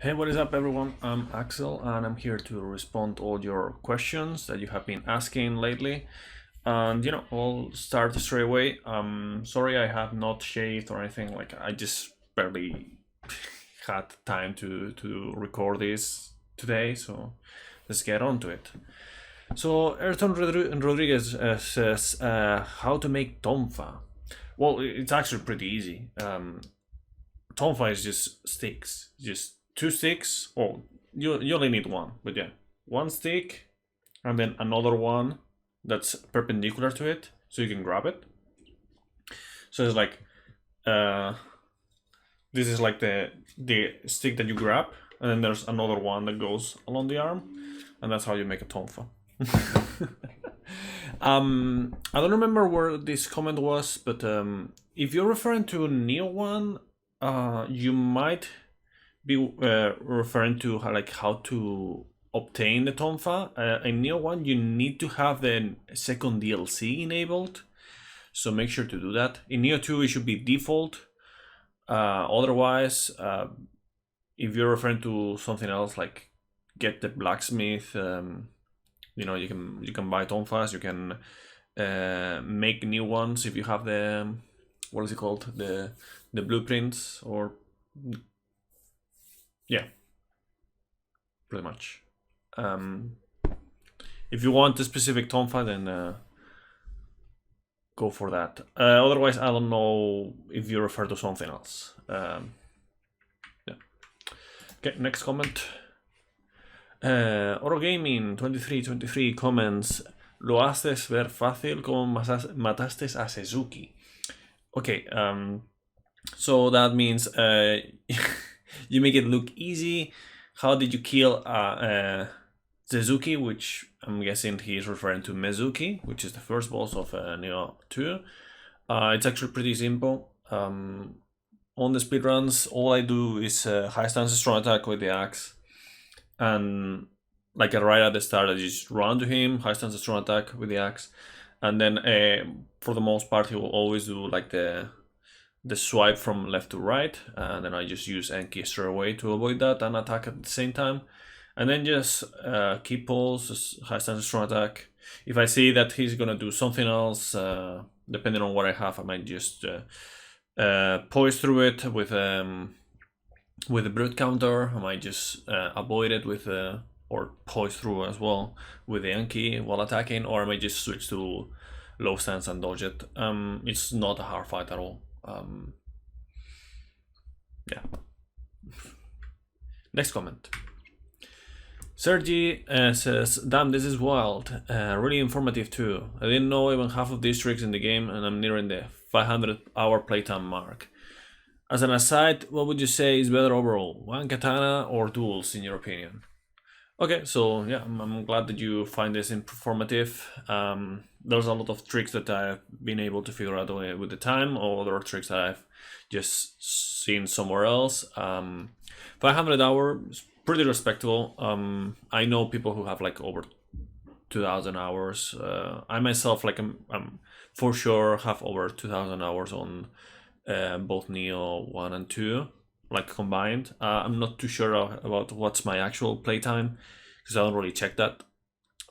Hey, what is up, everyone? I'm Axel, and I'm here to respond to all your questions that you have been asking lately. And I'll start straight away. Sorry, I have not shaved or anything. Like, I just barely had time to record this today, so let's get on to it. So, Ayrton Rodriguez says, "How to make Tomfa?" Well, it's actually pretty easy. Tomfa is just sticks, just two sticks. Oh, you only need one, but yeah, one stick, and then another one that's perpendicular to it, so you can grab it. So it's like, uh, this is like the stick that you grab, and then there's another one that goes along the arm, and that's how you make a tonfa. I don't remember where this comment was, but if you're referring to Nioh one, you might be referring to how to obtain the tonfa. In Nioh one, you need to have the second DLC enabled, so make sure to do that. In Nioh 2, it should be default. Otherwise, if you're referring to something else, like get the blacksmith, you can buy tonfas. You can make new ones if you have the, what is it called, the blueprints, or yeah, pretty much. If you want a specific tonfa, then go for that. Otherwise, I don't know if you refer to something else. Yeah. Okay, next comment. Oro Gaming 2323 comments. Lo haces ver fácil como mataste a Suzuki. Okay, so that means you make it look easy. How did you kill Suzuki, which I'm guessing he is referring to Mezuki, which is the first boss of Nioh 2. It's actually pretty simple. On the speedruns, all I do is high stance strong attack with the axe, and like right at the start, I just run to him, high stance strong attack with the axe, and then for the most part, he will always do like the swipe from left to right, and then I just use Enki straight away to avoid that and attack at the same time. And then just keep pulse, high stance strong attack. If I see that he's gonna do something else, depending on what I have, I might just poise through it with a brute counter. I might just avoid it with or poise through as well with the Enki while attacking, or I might just switch to low stance and dodge it. It's not a hard fight at all. Yeah. Next comment. Sergi says, "Damn, this is wild. Really informative too. I didn't know even half of these tricks in the game, and I'm nearing the 500-hour playtime mark. As an aside, what would you say is better overall, one Katana or Duels, in your opinion?" Okay, so yeah, I'm glad that you find this informative. There's a lot of tricks that I've been able to figure out with the time, or other tricks that I've just seen somewhere else. 500 hours, pretty respectable. I know people who have like over 2,000 hours. I myself, like, I'm for sure have over 2,000 hours on both Nioh 1 and 2, like combined. I'm not too sure about what's my actual playtime, because I don't really check that.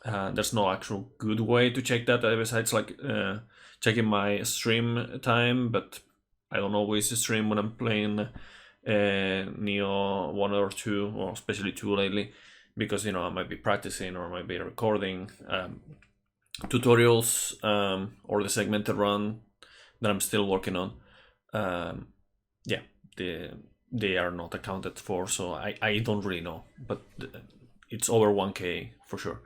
There's no actual good way to check that besides like checking my stream time, but I don't always stream when I'm playing Nioh 1 or 2, or especially 2 lately, because I might be practicing or I might be recording tutorials, or the segmented run that I'm still working on. Yeah, they are not accounted for, so I don't really know, but it's over 1k for sure.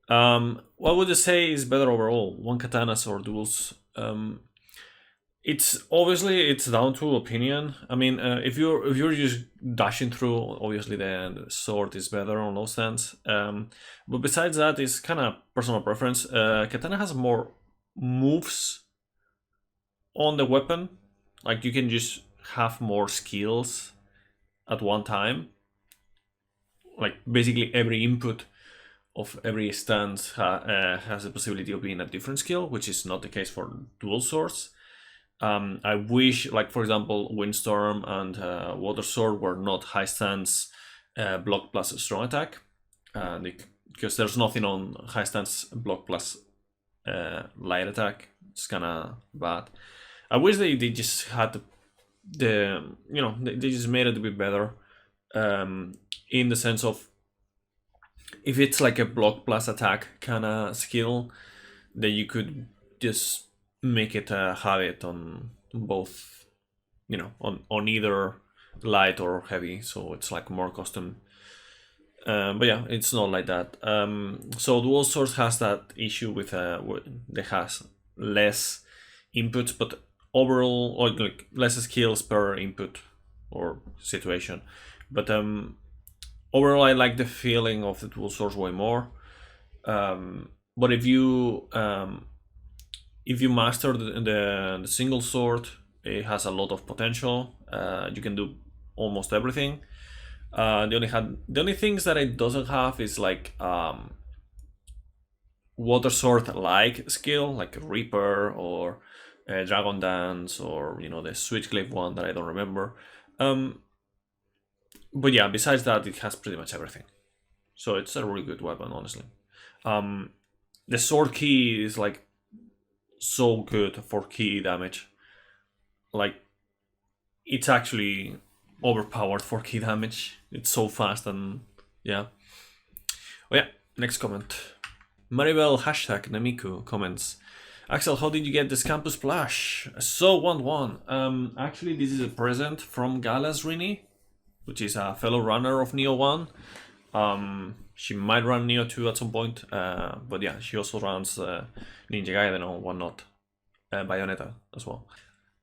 What would you say is better overall, one katanas or duels? It's obviously down to opinion. I mean, if you're just dashing through, obviously the sword is better on those stands. But besides that, it's kind of personal preference. Katana has more moves on the weapon. Like, you can just have more skills at one time. Like, basically every input of every stance has the possibility of being a different skill, which is not the case for dual swords. I wish, like for example, Windstorm and Water Sword were not high stance block plus strong attack, because there's nothing on high stance block plus light attack. It's kind of bad. I wish they just had they just made it a bit better, in the sense of, if it's like a block plus attack kind of skill, that you could just make it have it on both, on either light or heavy, so it's like more custom. But yeah, it's not like that. So Dual Source has that issue with it has less inputs, but overall, or like less skills per input or situation. But overall, I like the feeling of the Dual Source way more. But if you master the single sword, it has a lot of potential. You can do almost everything. The only things that it doesn't have is like water sword like skill, like Reaper or Dragon Dance, or the Switchcliffe one that I don't remember. But yeah, besides that, it has pretty much everything. So it's a really good weapon, honestly. The sword key is like so good for key damage. Like, it's actually overpowered for key damage. It's so fast, and yeah. Oh yeah, next comment. Maribel hashtag Namiku comments. Axel, how did you get this campus plush? So want one. Actually, this is a present from Galas Rini, which is a fellow runner of Nioh 1. She might run Nioh 2 at some point, but yeah, she also runs Ninja Gaiden or whatnot, Bayonetta as well.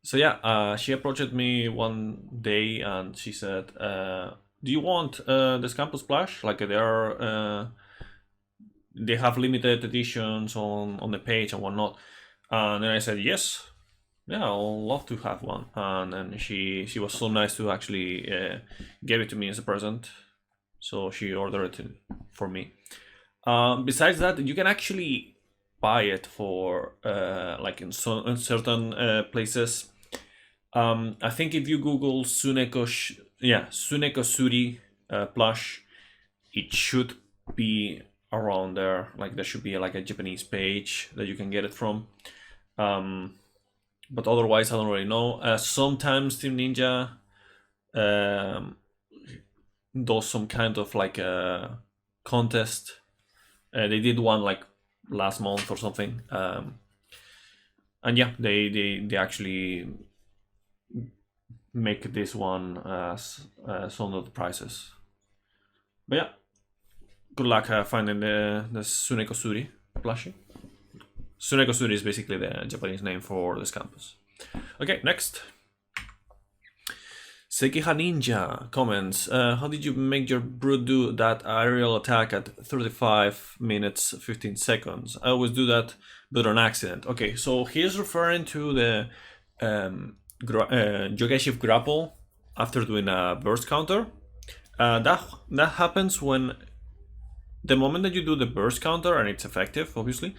So yeah, she approached me one day and she said, "Do you want this campus plush? Like they have limited editions on the page and whatnot." And then I said, "Yes, yeah, I'll love to have one." And then she was so nice to actually give it to me as a present. So she ordered it for me. Besides that, you can actually buy it for like in certain places. I think if you Google Tsuneko Suri plush, it should be around there. Like, there should be like a Japanese page that you can get it from. But otherwise, I don't really know. Sometimes Team Ninja does some kind of like a contest. They did one like last month or something. And yeah, they actually make this one as some of the prices. But yeah, good luck finding the Tsuneko Suri plushie. Tsuneko Suri is basically the Japanese name for this campus. Okay, next. Sekiha Ninja comments, how did you make your brute do that aerial attack at 35 minutes 15 seconds? I always do that, but on accident. Okay, so he's referring to the Jogeshift grapple after doing a burst counter. That happens when the moment that you do the burst counter, and it's effective, obviously,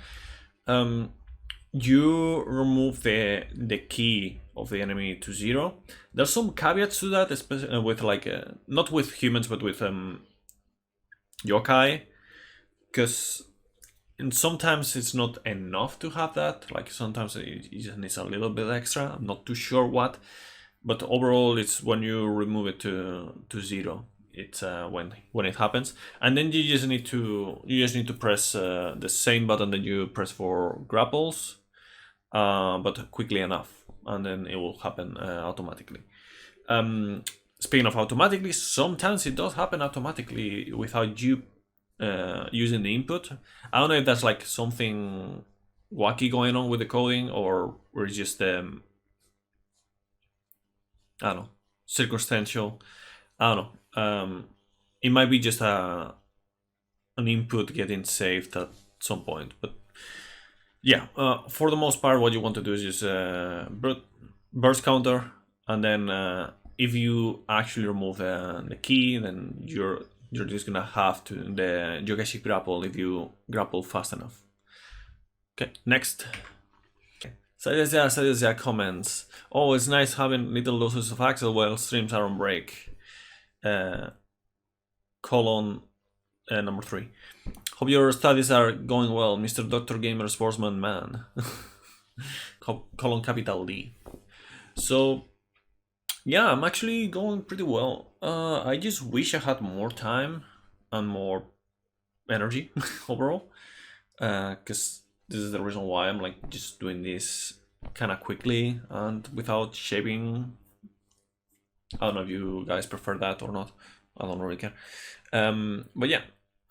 you remove the key of the enemy to 0. There's some caveats to that, especially with like not with humans, but with yokai, because sometimes it's not enough to have that. Like, sometimes it just needs a little bit extra. I'm not too sure what, but overall, it's when you remove it to 0. It's when it happens, and then you just need to press the same button that you press for grapples, but quickly enough, and then it will happen automatically. Speaking of automatically, sometimes it does happen automatically without you using the input. I don't know if that's like something wacky going on with the coding, or it's just I don't know, circumstantial. I don't know. It might be just an input getting saved at some point, but yeah, for the most part, what you want to do is just burst counter, and then if you actually remove the key, then you're just gonna have to the Jogeshi grapple if you grapple fast enough. Okay, next. Sadezia comments. Oh, it's nice having little doses of Axel while streams are on break. Colon number 3. Hope your studies are going well, Mr. Dr. Gamer Sportsman Man. Colon capital D. So, yeah, I'm actually going pretty well. I just wish I had more time and more energy overall. Because this is the reason why I'm like just doing this kind of quickly and without shaving. I don't know if you guys prefer that or not. I don't really care. But yeah,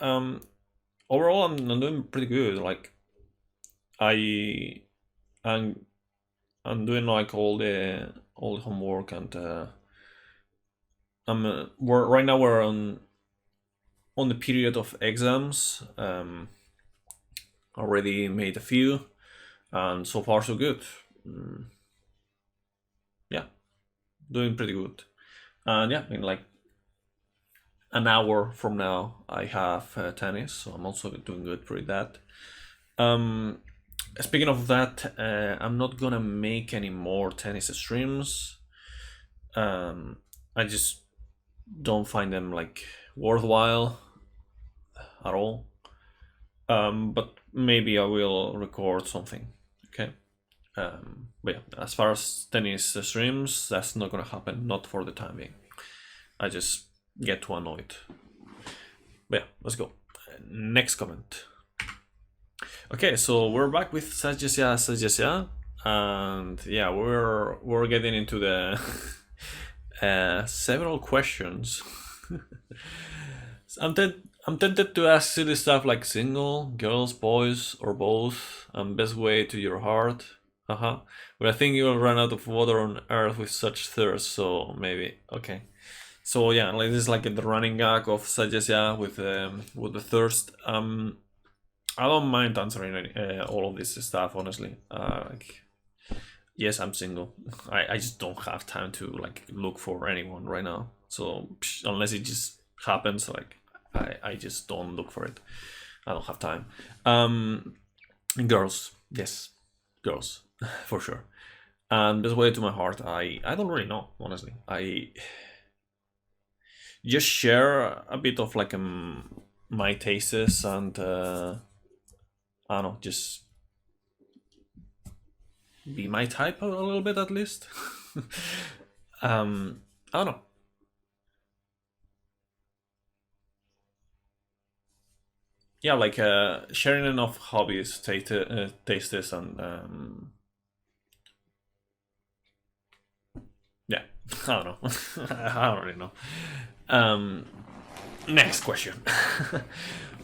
overall I'm doing pretty good. Like I'm doing like all the homework and right now we're on the period of exams. Already made a few, and so far so good. Yeah, doing pretty good. And yeah, in like an hour from now, I have tennis, so I'm also doing good for that. Speaking of that, I'm not gonna make any more tennis streams. I just don't find them like worthwhile at all. But maybe I will record something. Okay. But yeah, as far as tennis streams, that's not gonna happen. Not for the time being. I just get too annoyed. But yeah, let's go. Next comment. Okay, so we're back with Sajesya, and yeah, we're getting into the several questions. I'm tempted to ask silly stuff like single, girls, boys, or both, and best way to your heart. But I think you'll run out of water on Earth with such thirst, so maybe okay. So yeah, like this is like the running gag of Sajesya with the thirst. I don't mind answering all of this stuff, honestly. Like, yes, I'm single. I just don't have time to like look for anyone right now. So unless it just happens, like I just don't look for it. I don't have time. Girls, yes, girls, for sure. And best way to my heart, I don't really know, honestly. I just share a bit of like my tastes and I don't know, just be my type a little bit at least. I don't know. Yeah, like sharing enough hobbies, tastes, and yeah, I don't know. I don't really know. Next question.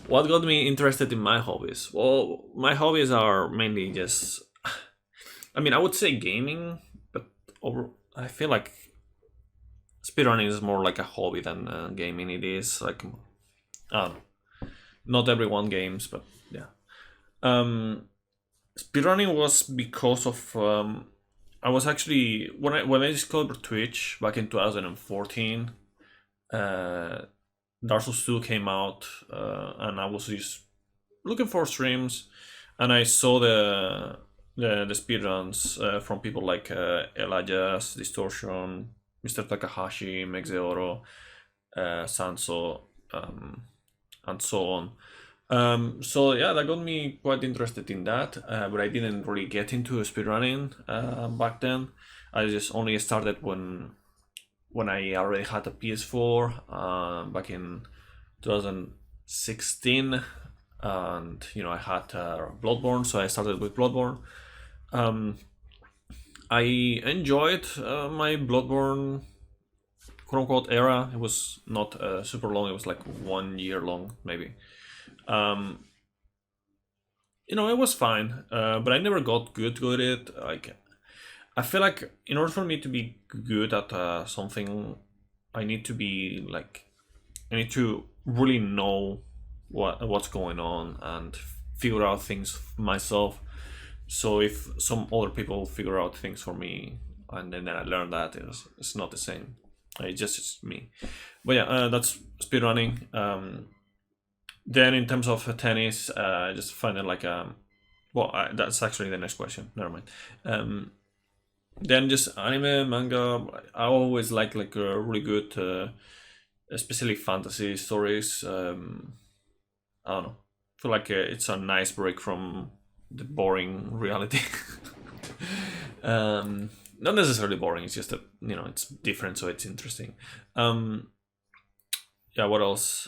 What got me interested in my hobbies? Well, my hobbies are mainly just. I mean, I would say gaming, but I feel like speedrunning is more like a hobby than gaming. It is like, I don't know. Not everyone games, but yeah. Speedrunning was because of I was actually when I discovered Twitch back in 2014. Dark Souls 2 came out, and I was just looking for streams, and I saw the speedruns from people like Elijah's, Distortion, Mr. Takahashi, Mexeoro, Sanso, and so on. So yeah, that got me quite interested in that, but I didn't really get into speedrunning back then. I just only started when I already had a PS4 back in 2016, and I had Bloodborne, so I started with Bloodborne. I enjoyed my Bloodborne quote-unquote era. It was not super long. It was like 1 year long, maybe. It was fine, but I never got good at it. Like, I feel like in order for me to be good at something, I need to be like, I need to really know what's going on and figure out things myself. So if some other people figure out things for me and then I learn that, it's not the same. It's just me. But yeah, that's speedrunning. Then in terms of tennis, I just find it like Well, that's actually the next question. Never mind. Then just anime, manga. I always like really good, especially fantasy stories. I don't know. I feel like it's a nice break from the boring reality. Not necessarily boring. It's just that it's different, so it's interesting. Yeah. What else?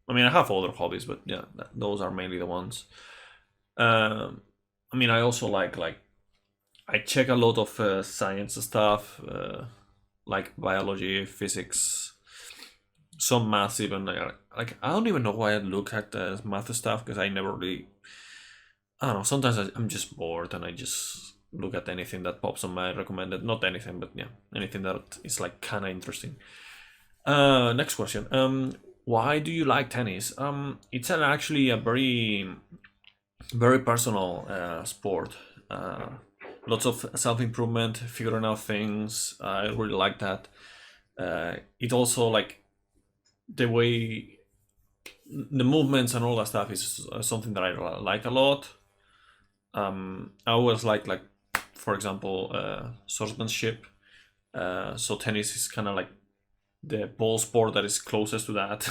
I mean, I have other hobbies, but yeah, those are mainly the ones. I mean, I also like I check a lot of science stuff, like biology, physics, some math even. Like I don't even know why I look at math stuff because I never really. I don't know. Sometimes I'm just bored and I just look at anything that pops on my recommended. Not anything, but yeah, anything that is like kind of interesting. Next question. Why do you like tennis? It's actually a very personal sport. Lots of self improvement, figuring out things. I really like that. It also like the way the movements and all that stuff is something that I like a lot. I always like for example swordsmanship. So tennis is kind of like the ball sport that is closest to that.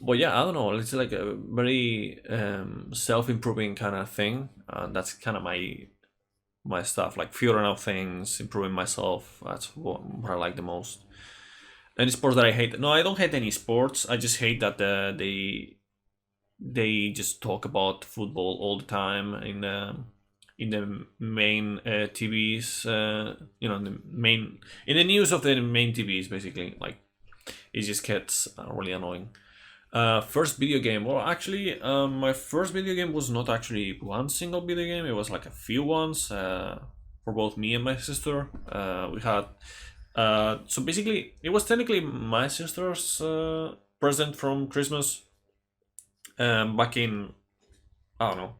But yeah, I don't know. It's like a very self-improving kind of thing. That's kind of my stuff, like figuring out things, improving myself. That's what I like the most. Any sports that I hate? No, I don't hate any sports. I just hate that they just talk about football all the time in the main TVs. In the news of the main TVs, basically. Like it just gets really annoying. First video game. Well, actually, my first video game was not actually one single video game. It was like a few ones for both me and my sister. We had. So basically, it was technically my sister's present from Christmas. Back in I don't know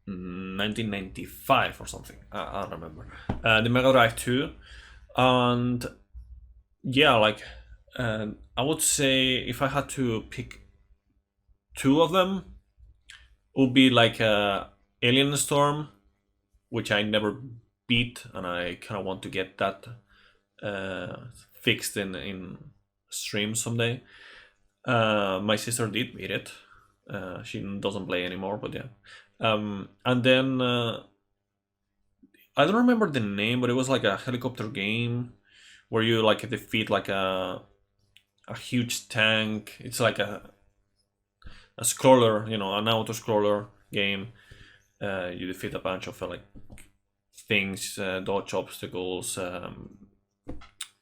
1995 or something. I don't remember. The Mega Drive 2, and yeah, like I would say if I had to pick two of them, it would be like Alien Storm, which I never beat, and I kind of want to get that fixed in stream someday. My sister did beat it. She doesn't play anymore, but yeah. And then I don't remember the name, but it was like a helicopter game where you like defeat like a huge tank. It's like a scroller, an auto scroller game. You defeat a bunch of like things, dodge obstacles,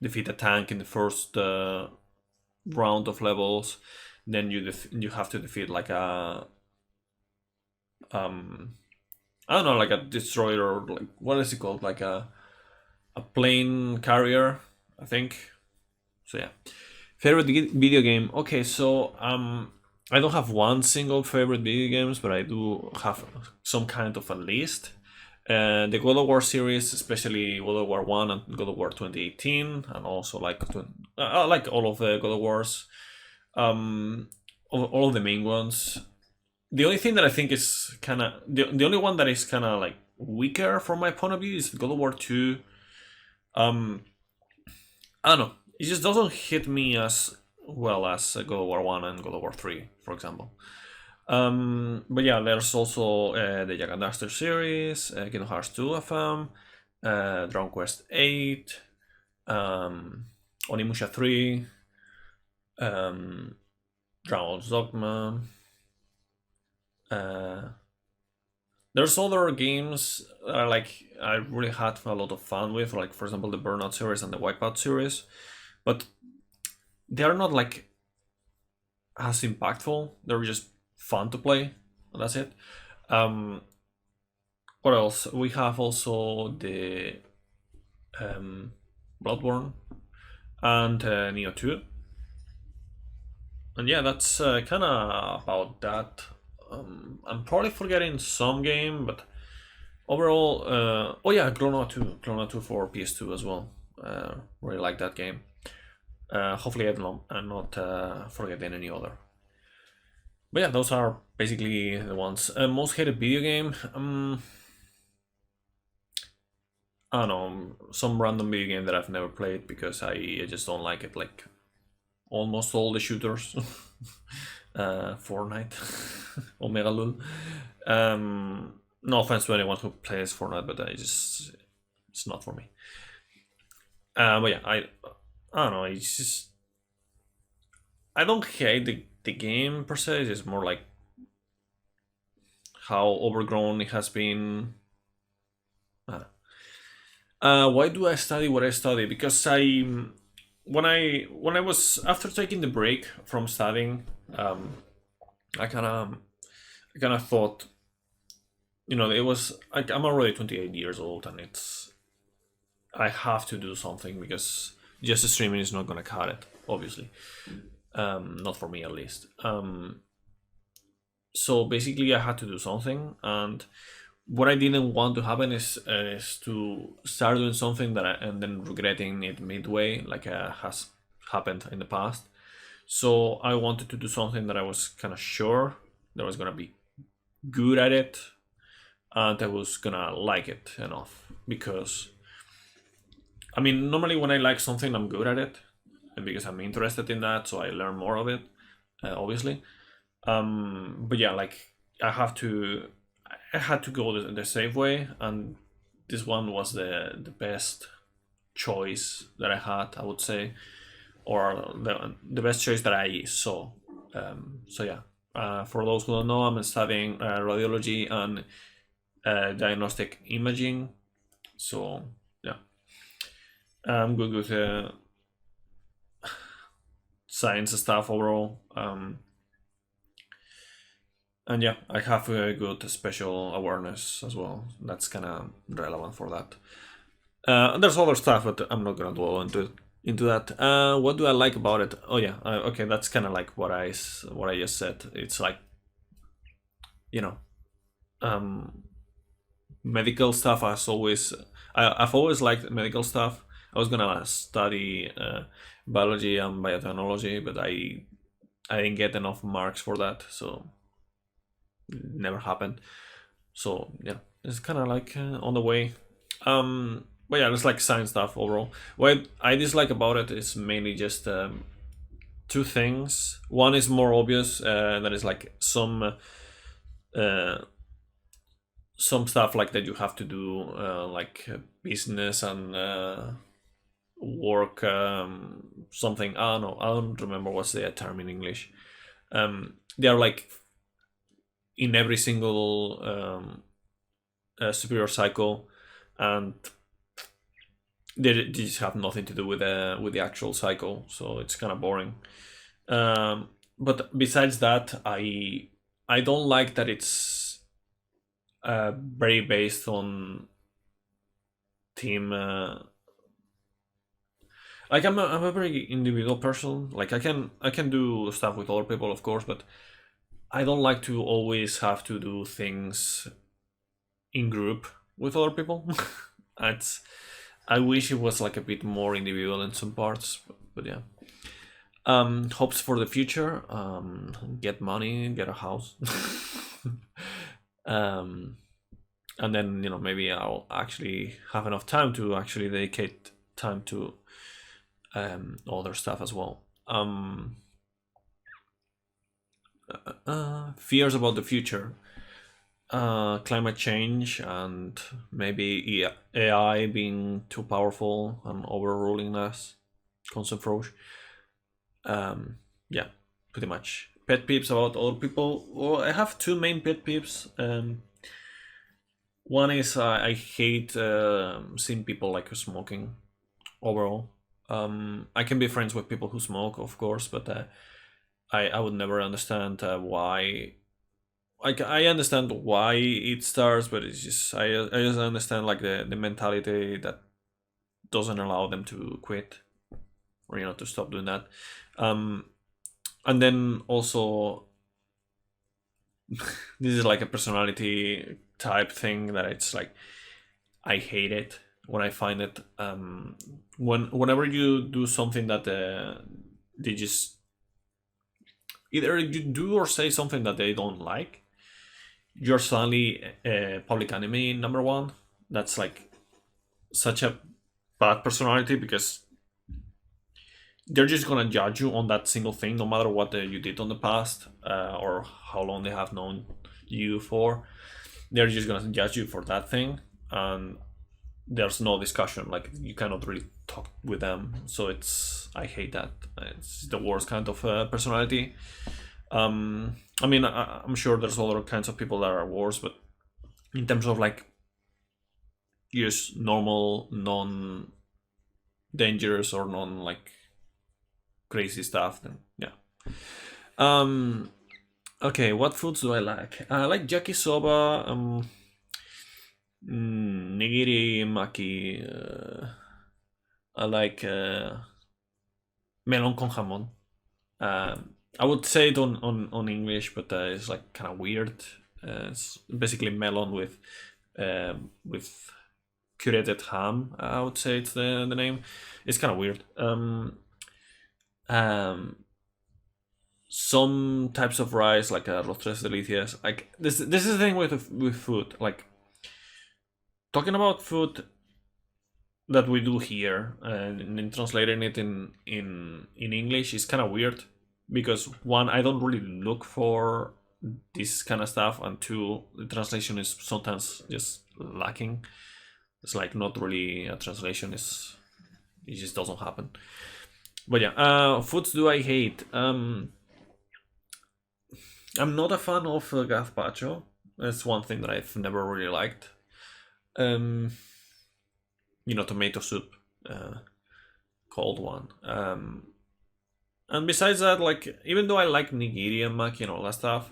defeat a tank in the first round of levels. Then you have to defeat like a I don't know, like a destroyer, or like what is it called, like a plane carrier, I think. So yeah, favorite video game. Okay, so I don't have one single favorite video games, but I do have some kind of a list. The God of War series, especially God of War 1 and God of War 2018, and also like I like all of the God of Wars, all of the main ones. The only thing that I think is kind of the only one that is kind of like weaker from my point of view is God of War 2. I don't know. It just doesn't hit me as well as God of War 1 and God of War 3, for example. But yeah, there's also the Jak and Daxter series, Kingdom Hearts 2 FM, Dragon Quest 8, Onimusha 3, Dragon's Dogma. There's other games that I really had a lot of fun with, like for example the Burnout series and the Wipeout series, but they are not like as impactful. They're just fun to play. That's it. What else? We have also the Bloodborne and Nioh 2. And yeah, that's kind of about that. I'm probably forgetting some game, but overall, oh yeah, Clone 2 for PS2 as well. Really like that game. Hopefully, I'm not forgetting any other. But yeah, those are basically the ones. Most hated video game. I don't know, some random video game that I've never played because I just don't like it. Like almost all the shooters. Fortnite, Omega Lul. No offense to anyone who plays Fortnite, but it's not for me. But yeah, I don't know. It's just I don't hate the game per se. It's just more like how overgrown it has been. Uh, why do I study what I study? Because when I was after taking the break from studying, I kind of thought, it was like I'm already 28 years old, and I have to do something because just streaming is not gonna cut it, obviously. Not for me at least. So basically, I had to do something, and what I didn't want to happen is to start doing something and then regretting it midway, like has happened in the past. So I wanted to do something that I was kind of sure that I was gonna be good at it, and I was gonna like it enough. Because I mean, normally when I like something, I'm good at it, and because I'm interested in that, so I learn more of it, obviously. But yeah, like I have to, I had to go the safe way, and this one was the best choice that I had, I would say, or the best choice that I saw. So yeah, for those who don't know, I'm studying radiology and diagnostic imaging. So yeah, I'm good with science stuff overall. And yeah, I have a good special awareness as well. That's kind of relevant for that. There's other stuff, but I'm not gonna dwell into that. What do I like about it? Oh yeah, okay, that's kind of like what I just said. It's like, you know, um, medical stuff. I've always liked medical stuff. I was gonna study biology and biotechnology, but I didn't get enough marks for that, so it never happened. So yeah, it's kind of like on the way. But yeah, it's like science stuff overall. What I dislike about it is mainly just two things. One is more obvious, that is like uh, some stuff like that you have to do, like business and work, something. I don't know. I don't remember what's the term in English. They are like in every single superior cycle, and they just have nothing to do with the actual cycle, so it's kind of boring. But besides that, I don't like that it's very based on team. Like I'm a very individual person. Like I can do stuff with other people, of course, but I don't like to always have to do things in group with other people. It's I wish it was like a bit more individual in some parts, but yeah. Hopes for the future. Get money, get a house. um, and then maybe I'll actually have enough time to actually dedicate time to other stuff as well. Fears about the future, climate change, and maybe AI being too powerful and overruling us. Concept Roche. Yeah, pretty much. Pet peeves about other people. Well, I have two main pet peeves. One is I hate seeing people like smoking overall. I can be friends with people who smoke, of course, but I would never understand why. Like I understand why it starts, but it's just I just understand like the mentality that doesn't allow them to quit or to stop doing that. Um, and then also this is like a personality type thing that it's like I hate it when I find it. Whenever you do something that they just either you do or say something that they don't like, you're suddenly public enemy number one. That's like such a bad personality because they're just gonna judge you on that single thing, no matter what you did on the past or how long they have known you for. They're just gonna judge you for that thing, and there's no discussion. Like you cannot really talk with them. So I hate that. It's the worst kind of personality. I mean, I'm sure there's other kinds of people that are worse, but in terms of like just normal, non-dangerous or non like crazy stuff, then yeah. Okay, what foods do I like? I like yakisoba, nigiri, maki. I like melon con jamón. I would say it on English, but it's like kind of weird. It's basically melon with curated ham. I would say it's the name. It's kind of weird. Some types of rice, like los tres delicias. Like this is the thing with food. Like talking about food that we do here and then translating it in English is kind of weird because one, I don't really look for this kind of stuff, and two, the translation is sometimes just lacking. It's like not really a translation. It just doesn't happen. But yeah, foods do I hate? I'm not a fan of gazpacho. That's one thing that I've never really liked. Tomato soup, cold one. And besides that, like even though I like nigiri and maki and all that stuff,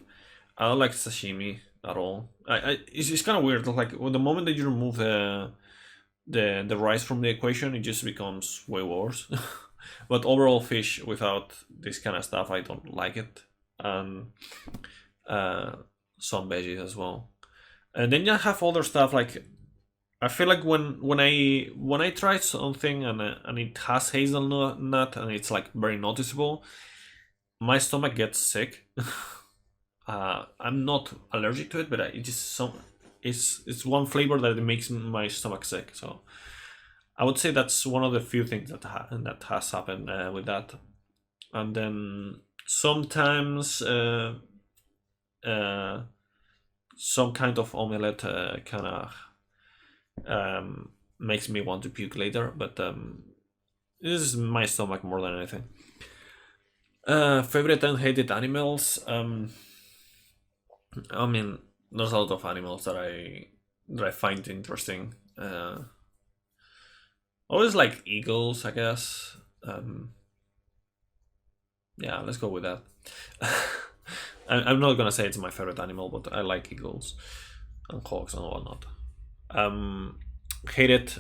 I don't like sashimi at all. It's kind of weird. Like the moment that you remove the rice from the equation, it just becomes way worse. But overall, fish without this kind of stuff, I don't like it. And some veggies as well. And then you have other stuff like I feel like when I try something and it has hazelnut and it's like very noticeable, my stomach gets sick. I'm not allergic to it, but it just it's one flavor that it makes my stomach sick. So I would say that's one of the few things that has happened with that. And then sometimes some kind of omelette kind of makes me want to puke later, but this is my stomach more than anything. Favorite and hated animals. I mean, there's a lot of animals that I find interesting. Always like eagles, I guess. Yeah, let's go with that. I'm not gonna say it's my favorite animal, but I like eagles and hawks and whatnot. Hate it.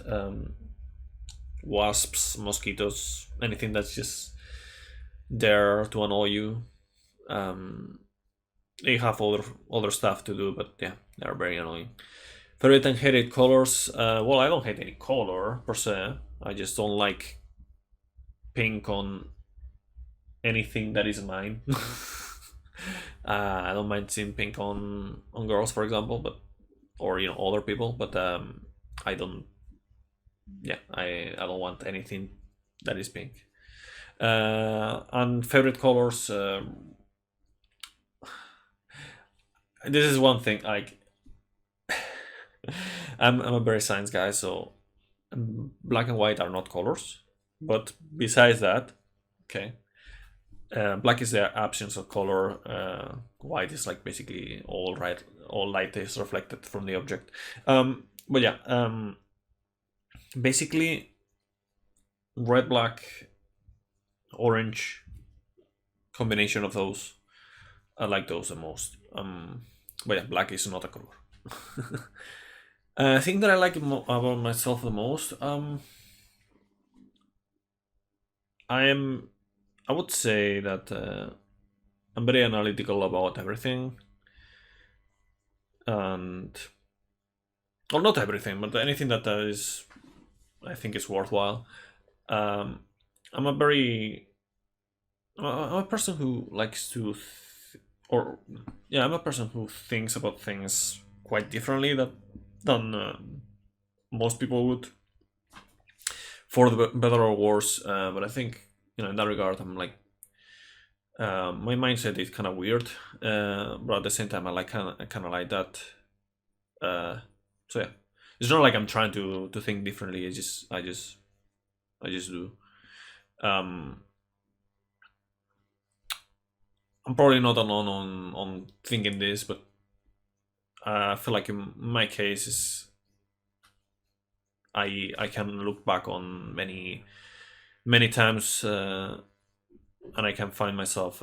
Wasps, mosquitoes, anything that's just there to annoy you. They have other stuff to do, but yeah, they're very annoying. Favorite and hated colors. Well, I don't hate any color per se. I just don't like pink on anything that is mine. I don't mind seeing pink on girls, for example, but or other people, but I don't. Yeah, I don't want anything that is pink. And favorite colors. This is one thing. Like, I'm a very science guy, so black and white are not colors. But besides that, okay, black is the absence of color. White is like basically all light is reflected from the object. But yeah, basically red, black, orange combination of those. I like those the most. But yeah, black is not a color. I think that I like about myself the most. I would say that I'm very analytical about everything, and well, not everything, but anything that I think is worthwhile. I'm a very I'm a person who likes to, or yeah, I'm a person who thinks about things quite differently than most people would, for the better or worse. But I think in that regard, I'm like my mindset is kind of weird, but at the same time, I kind of like that. So yeah, it's not like I'm trying to think differently. I just do. Um, I'm probably not alone on thinking this, but I feel like in my case is I can look back on many times, and I can find myself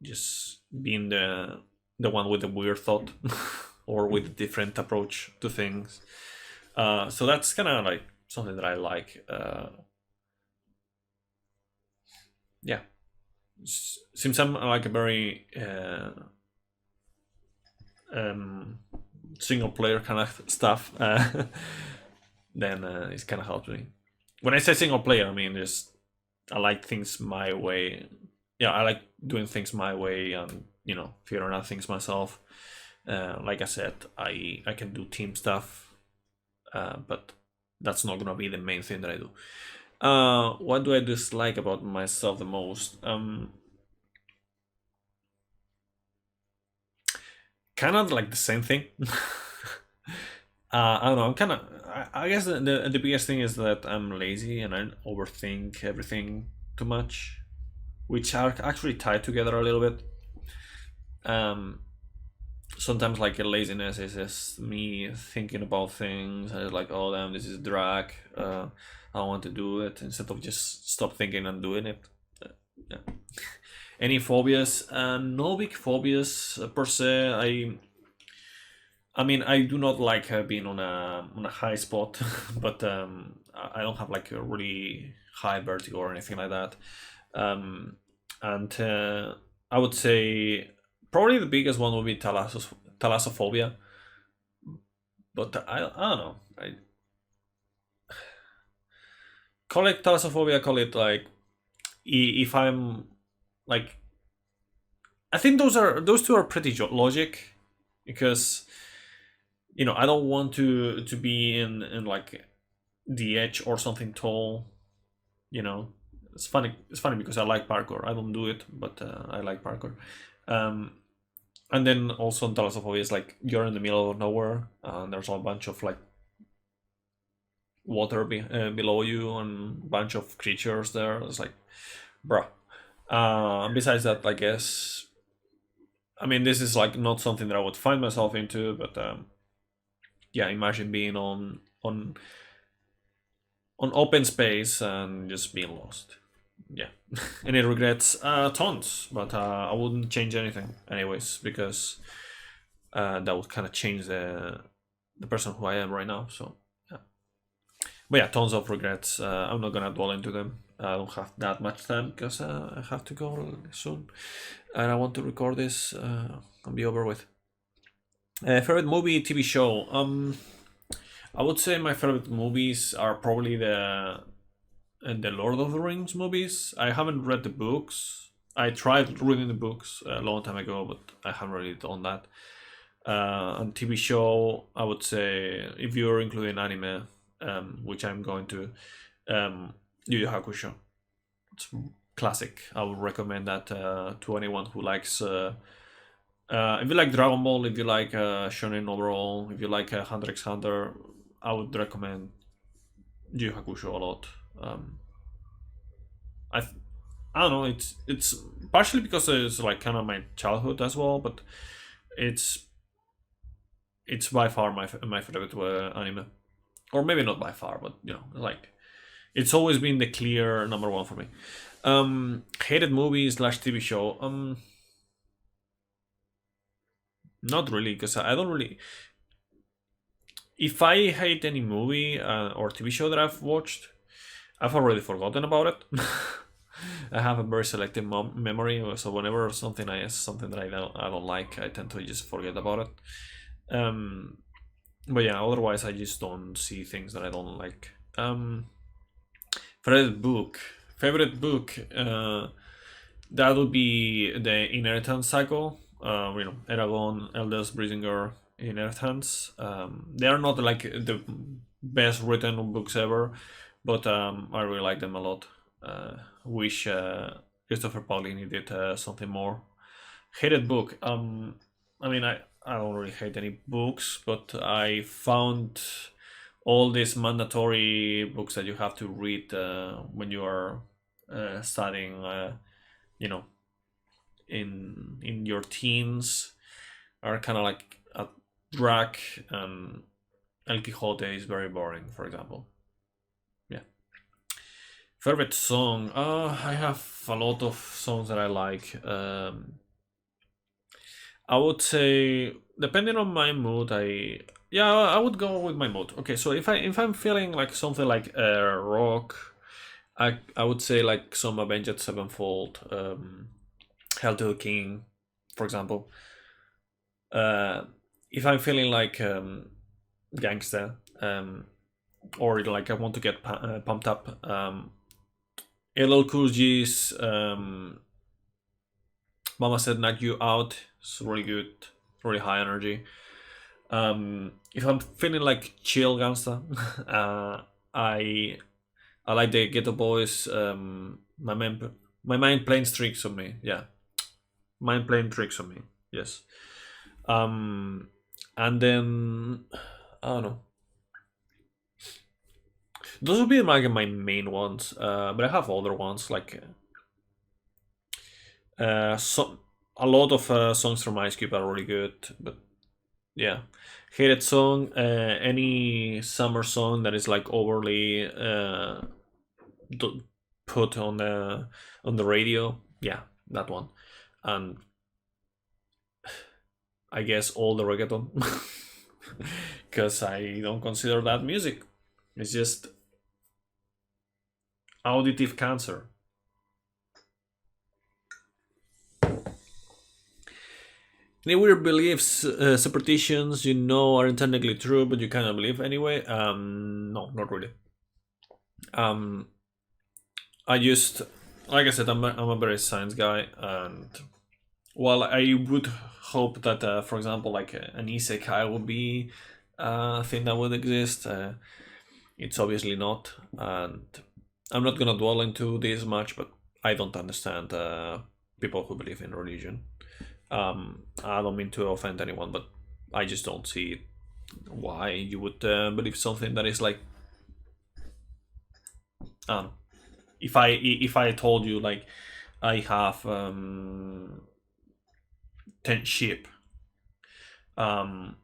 just being the one with the weird thought or with a different approach to things. So that's kind of like something that I like. Yeah, since I'm like a very um, single player kind of stuff, then it's kind of helped me. When I say single player, I mean just I like things my way. Yeah, I like doing things my way and figuring out things myself. Like I said, I can do team stuff, but that's not gonna be the main thing that I do. What do I dislike about myself the most? Kind of like the same thing. I don't know. I'm kind of. I guess the biggest thing is that I'm lazy and I overthink everything too much, which are actually tied together a little bit. Um, Sometimes like laziness is just me thinking about things. I was like, oh damn, this is drag. I don't want to do it instead of just stop thinking and doing it. Yeah. Any phobias? No big phobias per se. I mean, I do not like being on a high spot, but I don't have like a really high vertigo or anything like that. Um, and I would say probably the biggest one would be thalassophobia. But I don't know. I call it thalassophobia. Call it like if I'm like I think those two are pretty logic because I don't want to be in like the edge or something tall. You know, it's funny because I like parkour. I don't do it, but I like parkour. Um, and then also in thalassophobia is like you're in the middle of nowhere and there's a bunch of like water below you and a bunch of creatures there. It's like, bruh. Besides that, I guess, I mean, this is like not something that I would find myself into, but yeah, imagine being on open space and just being lost. Yeah. Any regrets? Tons, but I wouldn't change anything, anyways, because that would kind of change the person who I am right now. So yeah, but yeah, tons of regrets. I'm not gonna dwell into them. I don't have that much time because I have to go soon, and I want to record this and be over with. Favorite movie, TV show. I would say my favorite movies are probably the Lord of the Rings movies. I haven't read the books. I tried reading the books a long time ago, but I haven't really done that. And TV show, I would say, if you're including anime, which I'm going to, Yu Yu Hakusho. It's classic. I would recommend that to anyone who likes. If you like Dragon Ball, if you like shonen overall, if you like Hunter x Hunter, I would recommend Yu Yu Hakusho a lot. Um, I th- I don't know. It's partially because it's like kind of my childhood as well, but it's it's by far my favorite anime, or maybe not by far, but like it's always been the clear number one for me. Hated movie slash TV show. Not really, because I don't really. If I hate any movie or TV show that I've watched, I've already forgotten about it. I have a very selective memory, so whenever something that I don't like, I tend to just forget about it. But yeah, otherwise I just don't see things that I don't like. Favorite book. that would be the Inheritance cycle. Eragon, Eldest, Brisingar, Inheritance. They are not like the best written books ever, but I really like them a lot. Wish Christopher Paolini did something more. Hated book. I don't really hate any books, but I found all these mandatory books that you have to read when you are studying, you know, in your teens, are kind of like a drag, and El Quixote is very boring, for example. Yeah. Favorite song? I have a lot of songs that I like. I would say, depending on my mood, I would go with my mood. Okay, so if I'm feeling like something like rock, I would say like some Avenged Sevenfold, Hell to the King, for example. Uh, if I'm feeling like gangster, or like I want to get pumped up, LL Cool G's Mama Said Knock You Out. It's really good, really high energy. If I'm feeling like chill gangsta, I I like the Ghetto Boys. My mind playing tricks on me. Yeah, mind playing tricks on me. Yes. Um, and then I don't know. Those would be like my main ones. But I have other ones like so a lot of songs from Ice Cube are really good. But yeah, hated song. Any summer song that is like overly put on the radio. Yeah, that one. And I guess all the reggaeton, because I don't consider that music. It's just auditive cancer. Any weird beliefs, superstitions you know aren't technically true, but you kind of believe anyway? No, not really. Um, I just, like I said, I'm a very science guy, and while I would hope that, for example, like an isekai would be a thing that would exist, it's obviously not, and I'm not gonna dwell into this much, but I don't understand people who believe in religion. I don't mean to offend anyone, but I just don't see why you would believe something that is like, um, if I told you like I have 10 sheep, um,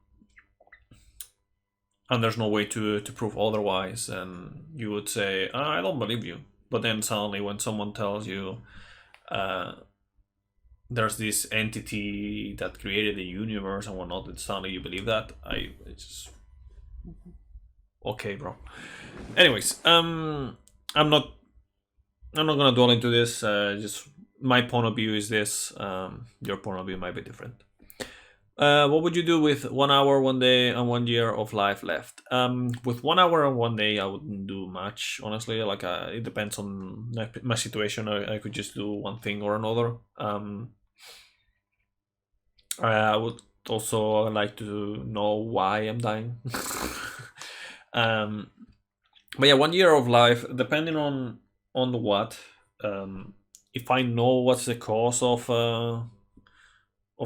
and there's no way to prove otherwise, and you would say, I don't believe you. But then suddenly, when someone tells you uh, there's this entity that created the universe and whatnot, and suddenly you believe that, it's just okay, bro. Anyways, I'm not I'm not gonna dwell into this. Just my point of view is this. Your point of view might be different. What would you do with 1 hour, 1 day, and 1 year of life left? With 1 hour and 1 day, I wouldn't do much, honestly. Like, it depends on my situation. I could just do one thing or another. I would also like to know why I'm dying. um, but yeah, 1 year of life, depending on what. If I know what's the cause of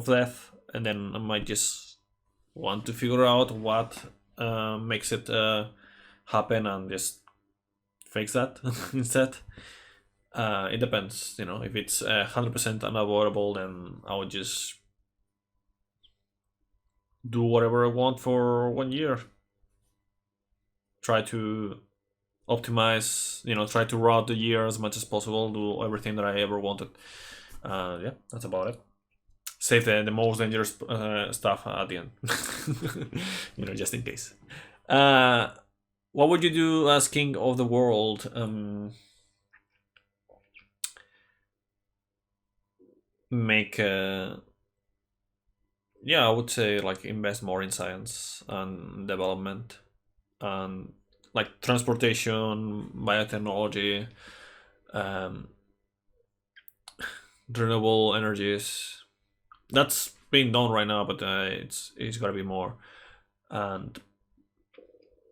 death, and then I might just want to figure out what makes it happen and just fix that instead. It depends, if it's 100% unavoidable, then I would just do whatever I want for 1 year. Try to optimize, try to route the year as much as possible, do everything that I ever wanted. Yeah, that's about it. Save the most dangerous stuff at the end, just in case. What would you do as king of the world? Make Yeah, I would say like invest more in science and development, and like transportation, biotechnology, um, renewable energies. That's being done right now, but it's gotta be more. And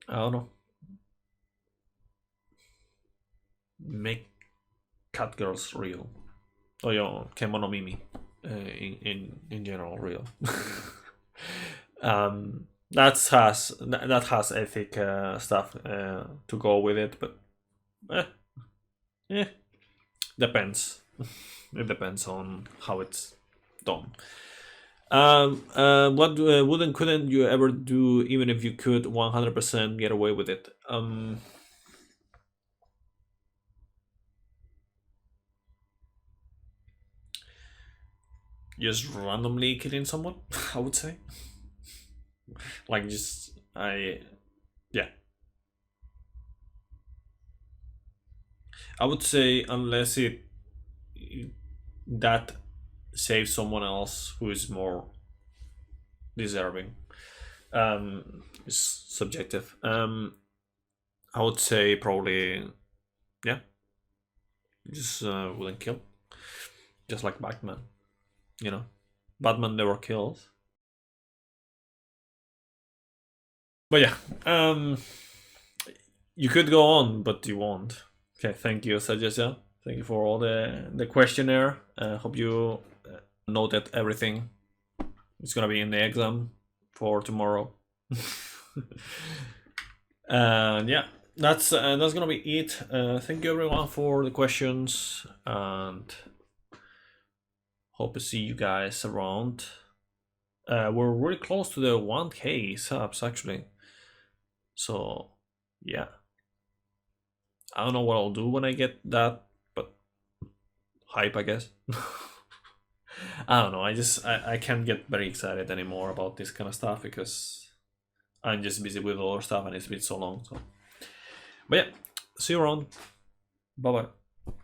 I don't know. Make cat girls real. Oh, yeah, Kemono Mimi. In general, real. That has ethic stuff to go with it, but eh, eh, depends. It depends on how it's done. What would and couldn't you ever do, even if you could 100% get away with it? Just randomly killing someone, I would say. Like just yeah. I would say unless it that saves someone else who is more deserving. It's subjective. I would say probably yeah. Just wouldn't kill. Just like Batman, you know. Batman never kills. But yeah, you could go on, but you won't. Okay, thank you, Sajaja. Thank you for all the questionnaire. Hope you noted everything. It's gonna be in the exam for tomorrow. And yeah, that's gonna be it. Thank you everyone for the questions, and hope to see you guys around. We're really close to the 1K subs actually. So yeah, I don't know what I'll do when I get that, but hype, I guess. I don't know. I can't get very excited anymore about this kind of stuff because I'm just busy with other stuff and it's been so long. So, but yeah, see you around. Bye bye.